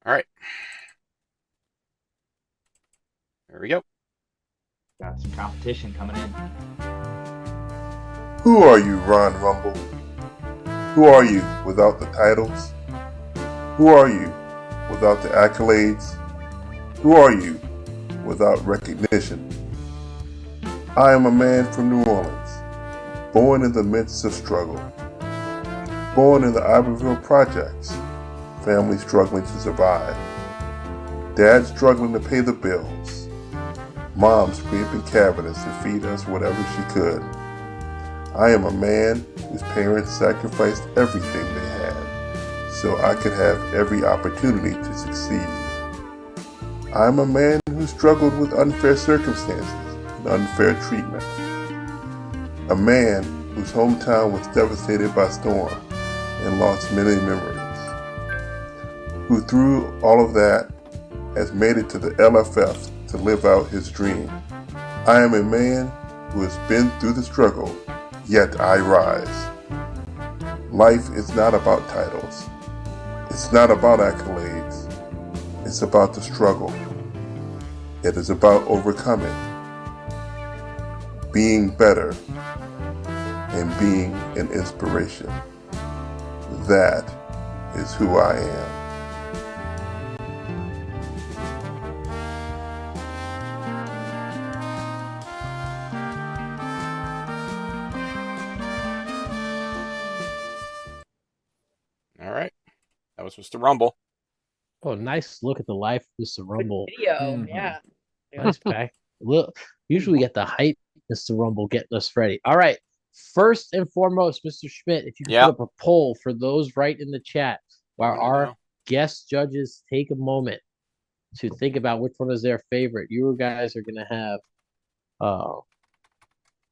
All right. There we go. Got some competition coming in. Who are you, Ron Rumble? Who are you without the titles? Who are you without the accolades? Who are you without recognition? I am a man from New Orleans, born in the midst of struggle. Born in the Iberville projects, family struggling to survive. Dad struggling to pay the bills. Mom scraping cabinets to feed us whatever she could. I am a man whose parents sacrificed everything they had so I could have every opportunity to succeed. I am a man who struggled with unfair circumstances and unfair treatment. A man whose hometown was devastated by storm and lost many memories. Who through all of that has made it to the LFF to live out his dream. I am a man who has been through the struggle, yet I rise. Life is not about titles. It's not about accolades. It's about the struggle. It is about overcoming, being better, and being an inspiration. That is who I am. All right. That was Mr. Rumble. Oh, nice look at the life of Mr. Rumble. Video, yeah. Nice pack. Look, usually we get the hype, Mr. Rumble getting us ready. All right. First and foremost, Mr. Schmidt, if you could put up a poll for those right in the chat while our guest judges take a moment to think about which one is their favorite. You guys are going to have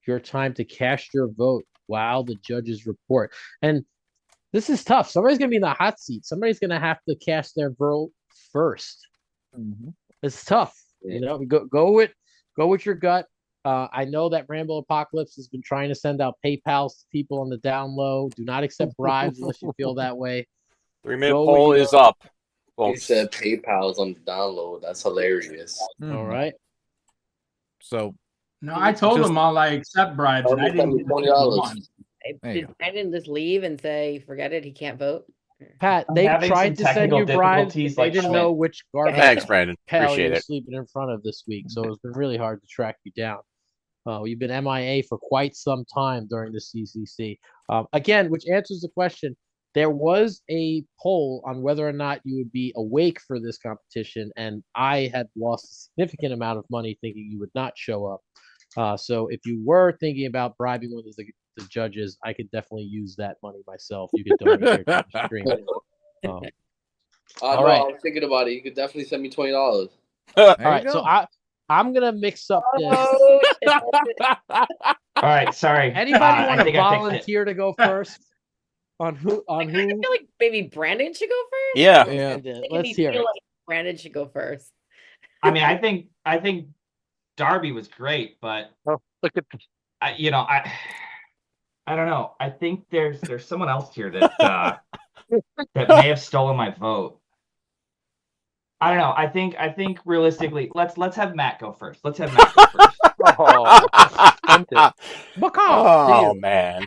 your time to cast your vote while the judges report. And this is tough. Somebody's going to be in the hot seat. Somebody's going to have to cast their vote first. It's tough. You know, go with your gut. I know that Rambo Apocalypse has been trying to send out PayPals to people on the down low. Do not accept bribes unless you feel that way. 3-minute poll is up. He said PayPal's on the download. That's hilarious. All right. So No, I told them all I accept bribes, and I didn't get $20. Did Brandon just leave and say, forget it, he can't vote? Pat, I'm they having tried some to send you technical bribes, but difficulties, they like didn't Schmidt. know which garbage Thanks, Brandon. pail you Appreciate were it. sleeping in front of this week. So it's been really hard to track you down. You've been MIA for quite some time during the CCC. Again, which answers the question. There was a poll on whether or not you would be awake for this competition, and I had lost a significant amount of money thinking you would not show up. So if you were thinking about bribing one of the judges, I could definitely use that money myself. You could donate here to the stream. No, All right. I was thinking about it. You could definitely send me $20. All right, so I'm gonna mix up this. Oh, shit. All right, sorry. Anybody I want to think I fixed it. volunteer to go first? On who? I feel like maybe Brandon should go first. Yeah. Brandon, Making let's me hear feel it. like Brandon should go first. I mean, I think Darby was great, but Oh, look at I don't know. I think there's someone else here that that may have stolen my vote. I don't know. I think realistically, let's have Matt go first. Let's have Matt go first. Oh man.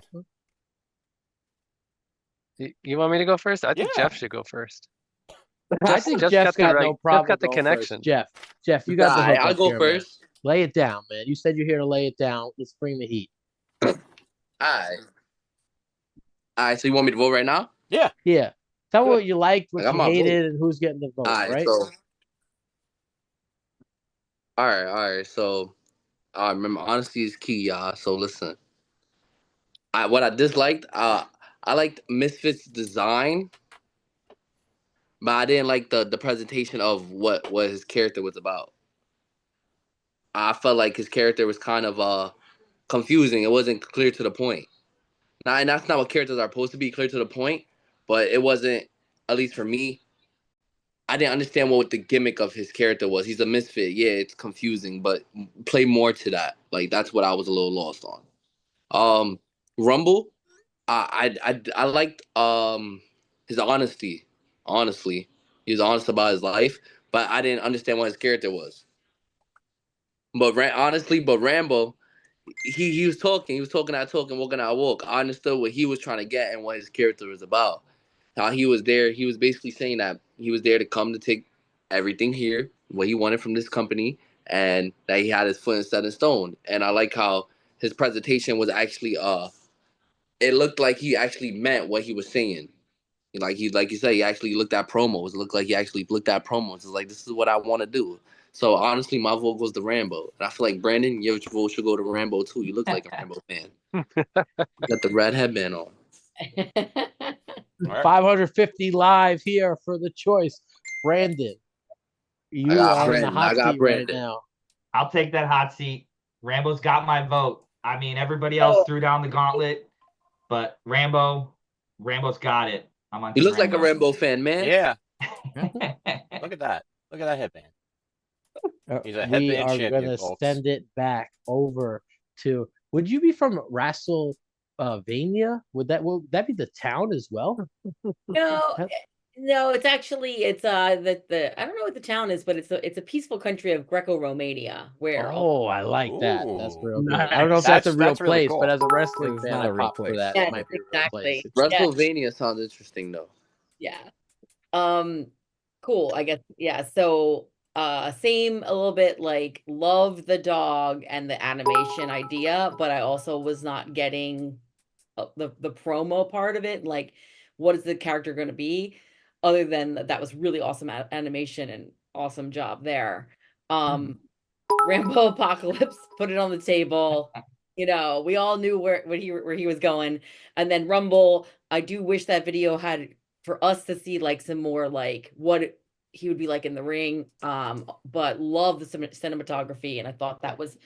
You want me to go first? I think Yeah. Jeff should go first. I think Jeff's got no problem. Jeff got the going connection. First. Jeff, you got the hook I'll up go here, man. first. Lay it down, man. You said you're here to lay it down. Let's bring the heat. All right. So you want me to vote right now? Yeah. Yeah. Tell me what you liked, what I got you my hated, vote. and who's getting the vote, All right. right? So. All right. So, remember, honesty is key, y'all. So listen. What I disliked, I liked Misfit's design, but I didn't like the presentation of what his character was about. I felt like his character was kind of confusing. It wasn't clear to the point. Now, and that's not what characters are supposed to be, clear to the point, but it wasn't, at least for me. I didn't understand what the gimmick of his character was. He's a misfit. Yeah, it's confusing, but play more to that. Like, that's what I was a little lost on. Rumble, I liked his honesty. Honestly, he was honest about his life, but I didn't understand what his character was. But Rambo, he was talking that talk and walking that walk. I understood what he was trying to get and what his character was about. How he was there. He was basically saying that he was there to come to take everything here, what he wanted from this company, and that he had his foot set in stone. And I like how his presentation was actually it looked like he actually meant what he was saying. Like you said, he actually looked at promos. It looked like he actually looked at promos. It's like, this is what I want to do. So honestly, my vote goes to Rambo. And I feel like Brandon, your vote should go to Rambo too. You look like a Rambo fan. You got the red headband on. 550 live here for the choice. Brandon, you are in the hot seat right now. I'll take that hot seat. Rambo's got my vote. I mean, everybody else threw down the gauntlet, but Rambo's got it. I'm on. You look like a Rambo fan, man. Yeah. Look at that. Look at that headband. He's a We headband are champion, going to folks. send it back over to. Would you be from Wrestlevania? Would that be the town as well? No, it's actually the I don't know what the town is, but it's a peaceful country of Greco-Romania where. Oh, I like that. That's real good. Nice. I don't know if that's a real That's really place, cool. but as a wrestling It's fan, not I a real pop for place. that. Yes, It might be a real exactly. place. WrestleVania sounds interesting though. Yeah. Cool. I guess. Yeah. So, same a little bit like love the dog and the animation idea, but I also was not getting the promo part of it. Like, what is the character going to be? Other than that was really awesome animation and awesome job there. Rambo Apocalypse put it on the table. We all knew where he was going. And then Rumble, I do wish that video had for us to see like some more like what he would be like in the ring. But love the cinematography, and I thought that was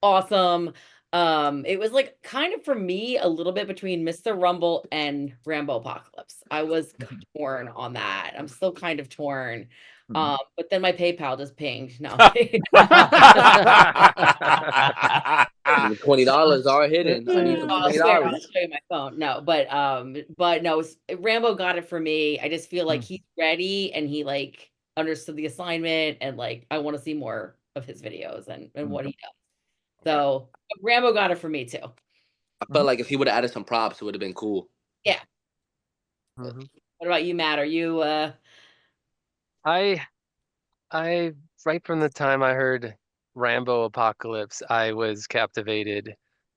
awesome. It was like kind of for me a little bit between Mr. Rumble and Rambo Apocalypse. I was torn on that. I'm still kind of torn. But then my PayPal just pinged. No. $20 are hidden. I need I'll swear, I'll $20. show you my phone. No, but no, Rambo got it for me. I just feel like he's ready and he like understood the assignment, and like I want to see more of his videos and what he does. So Rambo got it for me too. I felt like if he would have added some props, it would have been cool. Yeah. What about you, Matt? Are you I right from the time I heard Rambo Apocalypse, I was captivated.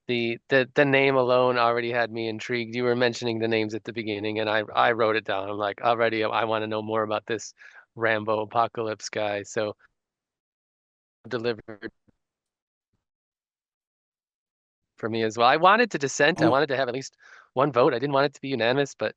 The name alone already had me intrigued. You were mentioning the names at the beginning, and I wrote it down. I'm like, already I want to know more about this Rambo Apocalypse guy. So delivered for me as well. I wanted to dissent. I wanted to have at least one vote. I didn't want it to be unanimous, but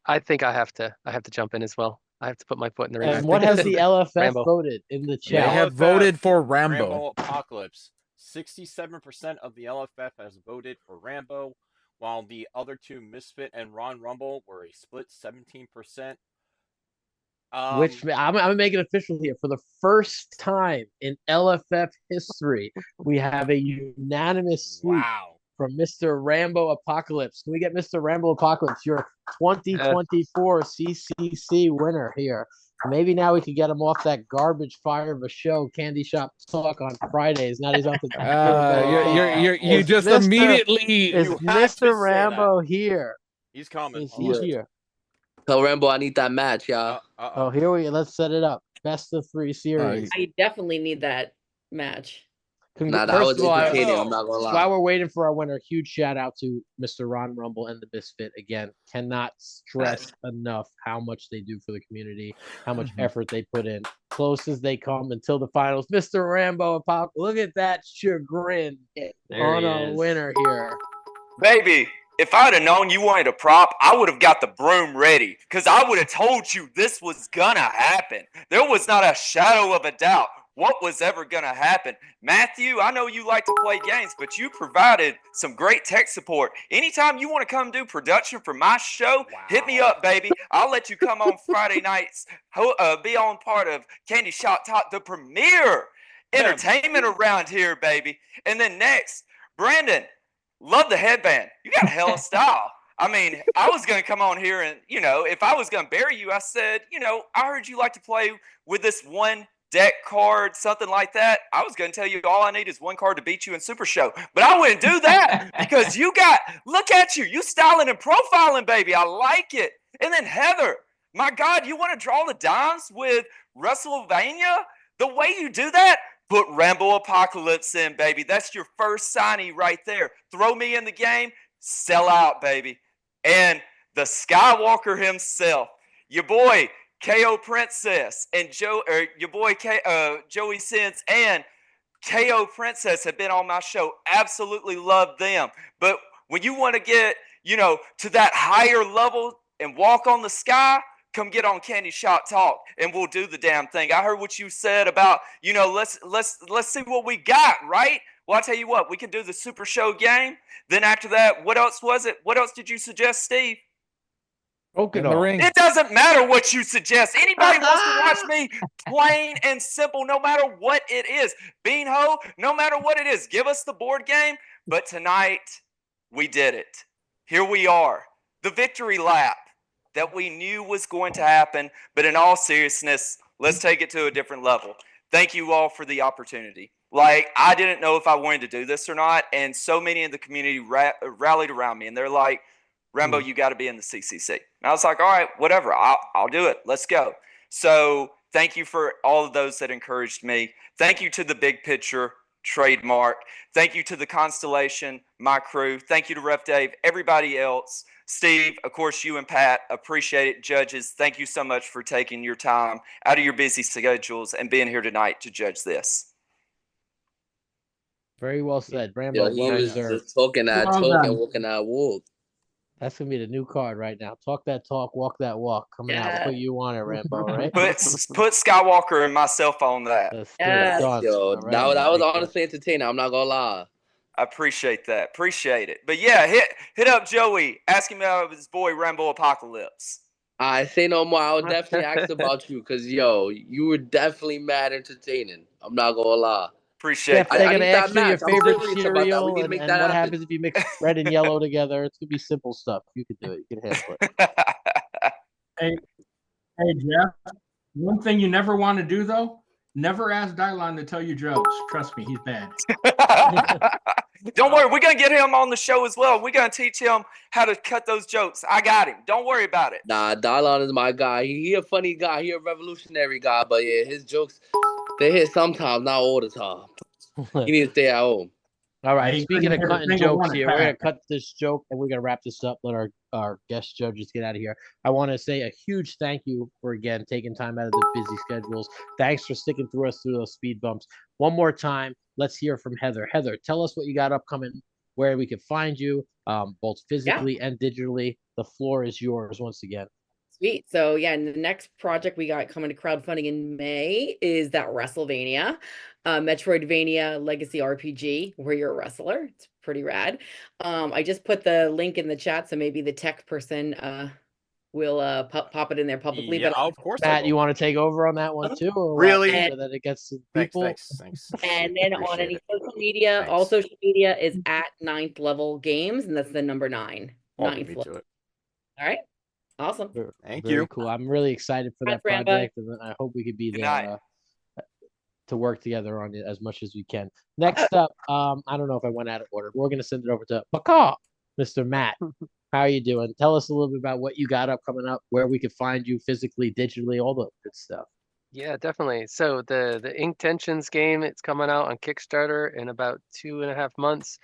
I think I have to jump in as well. I have to put my foot in the ring. And what has the LFF Rambo. voted in the They chat? have voted for Rambo. Rambo Apocalypse. 67% of the LFF has voted for Rambo, while the other two, Misfit and Ron Rumble, were a split 17%. Which I'm gonna make it official here. For the first time in LFF history, we have a unanimous sweep from Mr. Rambo Apocalypse. Can we get Mr. Rambo Apocalypse, your 2024 CCC winner here? Maybe now we could get him off that garbage fire of a show, Candy Shop Talk on Fridays. Now he's on to you just immediately is Mr. Rambo here? He's coming. Is he here? Tell Rambo I need that match, y'all. Oh, here we go. Let's set it up. Best of 3 series. I definitely need that match. Nah, that was entertaining. I'm not gonna lie. While we're waiting for our winner, huge shout out to Mr. Ron Rumble and the Misfit. Again, cannot stress enough how much they do for the community, how much effort they put in. Close as they come until the finals. Mr. Rambo, look at that chagrin on a winner here. Baby, if I'd have known you wanted a prop, I would have got the broom ready because I would have told you this was gonna happen. There was not a shadow of a doubt what was ever gonna happen. Matthew, I know you like to play games, but you provided some great tech support. Anytime you want to come do production for my show, hit me up, baby. I'll let you come on Friday nights, be on part of Candy Shot Talk, the premier entertainment around here, baby. And then next, Brandyn, love the headband. You got a hell of style. I mean, I was going to come on here and, if I was going to bury you, I said, I heard you like to play with this one deck card, something like that. I was going to tell you all I need is one card to beat you in Super Show. But I wouldn't do that because look at you. You styling and profiling, baby. I like it. And then Heather, my God, you want to draw the dimes with WrestleMania? The way you do that, put Rambo Apocalypse in, baby. That's your first signee right there. Throw me in the game, sell out, baby. And the Skywalker himself, your boy KO Princess and your boy Joey Sins and KO Princess have been on my show. Absolutely love them. But when you want to get, to that higher level and walk on the sky, come get on Candy Shot Talk and we'll do the damn thing. I heard what you said about, let's see what we got, right? Well, I'll tell you what, we can do the Super Show game. Then after that, what else was it? What else did you suggest, Steve? It doesn't matter what you suggest. Anybody wants to watch me, plain and simple, no matter what it is. Bean Ho, no matter what it is, give us the board game. But tonight, we did it. Here we are. The victory lap that we knew was going to happen. But in all seriousness, let's take it to a different level. Thank you all for the opportunity. I didn't know if I wanted to do this or not. And so many in the community rallied around me. And they're like, Rambo, you got to be in the CCC. And I was like, all right, whatever. I'll do it. Let's go. So thank you for all of those that encouraged me. Thank you to the Big Picture Trademark. Thank you to the Constellation, my crew. Thank you to Ref Dave, everybody else. Steve, of course, you and Pat, appreciate it. Judges, thank you so much for taking your time out of your busy schedules and being here tonight to judge this. Very well said. Rambo, he was just talking that talk and walking that walk. That's going to be the new card right now. Talk that talk, walk that walk. Coming out. Put you on it, Rambo, right? Put Skywalker and myself on that. Yo, that was honestly entertaining. I'm not going to lie. I appreciate that. Appreciate it. But yeah, hit up Joey. Ask him about his boy Rambo Apocalypse. I say no more. I'll definitely ask about you because, you were definitely mad entertaining. I'm not going to lie. Appreciate it. They're going to ask you your favorite cereal and what happens if you mix red and yellow together. It's going to be simple stuff. You can do it. You can handle it. Hey, Jeff, one thing you never want to do, though, never ask Dylon to tell you jokes. Trust me, he's bad. Don't worry, we're gonna get him on the show as well. We're gonna teach him how to cut those jokes. I got him. Don't worry about it. Nah, Dylon is my guy. He a funny guy. He a revolutionary guy. But yeah, his jokes, they hit sometimes, not all the time. He needs to stay at home. All right. He Speaking of couldn't hit a cutting single jokes one at here, we're gonna Pack. cut this joke and we're gonna wrap this up. Let our guest judges get out of here. I want to say a huge thank you for again taking time out of the busy schedules. Thanks for sticking through us through those speed bumps. One more time, let's hear from Heather. Heather, tell us what you got upcoming, where we can find you, both physically and digitally. The floor is yours once again. Sweet. So yeah, and the next project we got coming to crowdfunding in May is that WrestleVania, Metroidvania Legacy RPG, where you're a wrestler. It's pretty rad. I just put the link in the chat, so maybe the tech person will pop it in there publicly. Yeah, but of course. Matt, you want to take over on that one too, or what? Really? So that it gets to people. Thanks. And then on Appreciate any it. social media, all social media is at 9th Level Games, and that's the number 9. I'll Ninth beat me level. to it. All right. Awesome. Thank Very you. cool. I'm really excited for that Brandon. project, and I hope we could be Good there night. to work together on it as much as we can. Next up, I don't know if I went out of order. We're gonna send it over to MaKa, Mr. Matt. How are you doing? Tell us a little bit about what you got up coming up, where we can find you physically, digitally, all the good stuff. Yeah, definitely. So the Ink Tensions game, it's coming out on Kickstarter in about 2.5 months.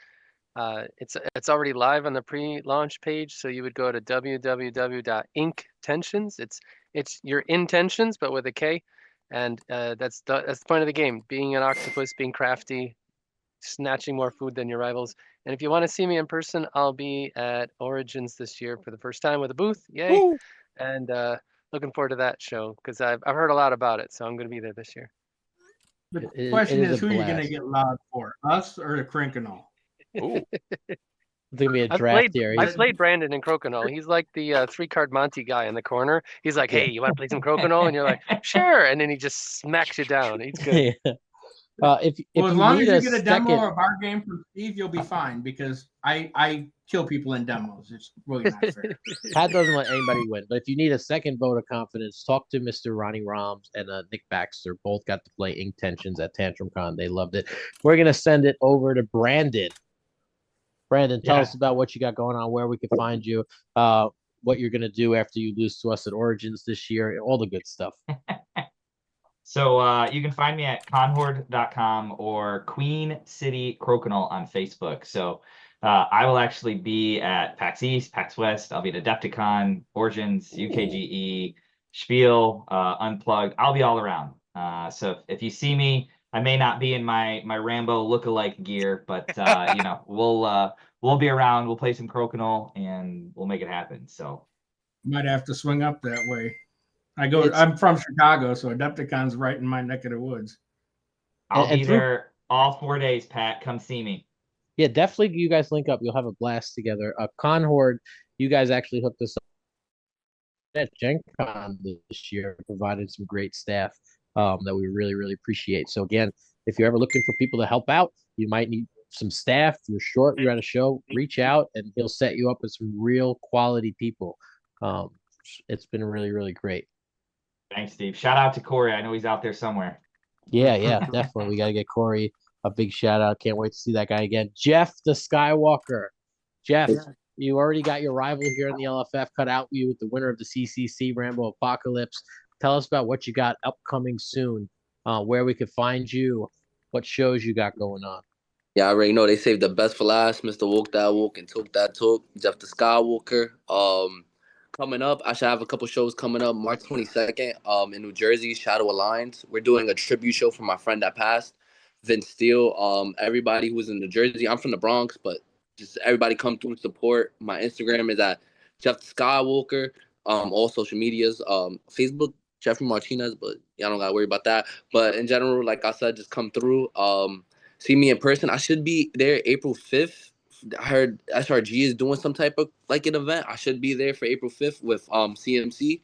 It's already live on the pre-launch page, so you would go to www.inktensions. It's your intentions, but with a K, and that's the point of the game: being an octopus, being crafty, snatching more food than your rivals. And if you want to see me in person, I'll be at Origins this year for the first time with a booth. Yay! Woo! And looking forward to that show because I've heard a lot about it, so I'm going to be there this year. The It question is is, a who are you going to blast. get loud for, us or the Crinkinol? Ooh. It's gonna be a draft here. I played Brandon in Crokinole. He's like the 3-card Monty guy in the corner. He's like, "Hey, you want to play some Crokinole?" And you're like, "Sure." And then he just smacks you down. He's good. Yeah. If Well, as you long need as you a get a demo second, of our game from Steve, you'll be fine because I kill people in demos. It's really not fair. Pat doesn't let anybody win. But if you need a second vote of confidence, talk to Mr. Ronnie Roms and Nick Baxter. Both got to play Ink Tensions at Tantrum Con. They loved it. We're gonna send it over to Brandon. Brandon, tell us about what you got going on, where we can find you, what you're gonna do after you lose to us at Origins this year, all the good stuff. So you can find me at conhorde.com or Queen City Crokinole on Facebook. So I will actually be at PAX East, PAX West. I'll be at Adepticon, Origins, UKGE, Spiel, Unplugged. I'll be all around. So if you see me, I may not be in my Rambo lookalike gear, but you know, we'll be around. We'll play some Crokinole and we'll make it happen. So Might have to swing up that way. I'm from Chicago, so Adepticon's right in my neck of the woods. I'll be there all 4 days, Pat. Come see me. Yeah, definitely. You guys link up. You'll have a blast together. CONHORDE, you guys actually hooked us up at Gen Con this year, provided some great staff that we really, really appreciate. So again, if you're ever looking for people to help out, you might need some staff. You're short, you're at a show, reach out and he'll set you up with some real quality people. It's been really, really great. Thanks, Steve. Shout out to Corey. I know he's out there somewhere. Yeah, definitely. We got to get Corey a big shout out. Can't wait to see that guy again. Jeff the Skywalker. Jeff, you already got your rival here in the LFF cut out you with the winner of the CCC Rambo Apocalypse. Tell us about what you got upcoming soon, where we could find you, what shows you got going on. Yeah, I already know they saved the best for last. Mr. Walk That Walk and Talk That Talk. Jeff the Skywalker. Coming up, I should have a couple shows coming up. March 22nd, in New Jersey, Shadow Alliance. We're doing a tribute show for my friend that passed, Vince Steele. Everybody who was in New Jersey, I'm from the Bronx, but just everybody come through and support. My Instagram is at Jeff the Skywalker. All social medias, Facebook, Jeffrey Martinez, but y'all don't gotta worry about that. But in general, like I said, just come through. See me in person. I should be there April 5th. I heard SRG is doing some type of like an event. I should be there for April 5th with CMC.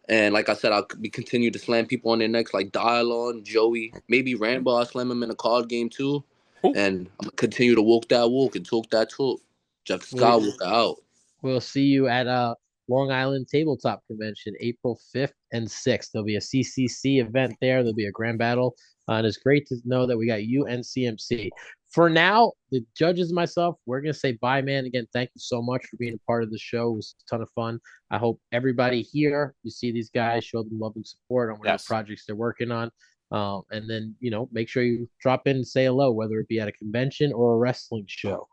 And like I said, I'll be continue to slam people on their necks like Dialon, Joey, maybe Rambo. I'll slam him in a card game too. And I'm gonna continue to walk that walk and talk that talk. Jeff Skywalker out. We'll see you at Long Island Tabletop Convention, April 5th and 6th. There'll be a CCC event there. There'll be a grand battle. And it's great to know that we got you and CMC. For now, the judges and myself, we're going to say bye, man. Again, thank you so much for being a part of the show. It was a ton of fun. I hope everybody here, you see these guys, show them love and support on whatever projects they're working on. And then, make sure you drop in and say hello, whether it be at a convention or a wrestling show.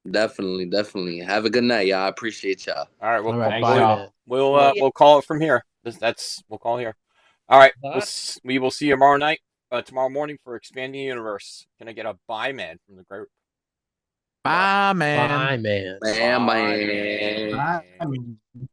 Definitely, definitely. Have a good night, y'all. I appreciate y'all. All right, bye, we'll call it from here. We'll call here. All right, we will see you tomorrow night, tomorrow morning for Expanding the Universe. Can I get a bye, man, from the group? Bye, man. Bye, man. Bye, man. Bye.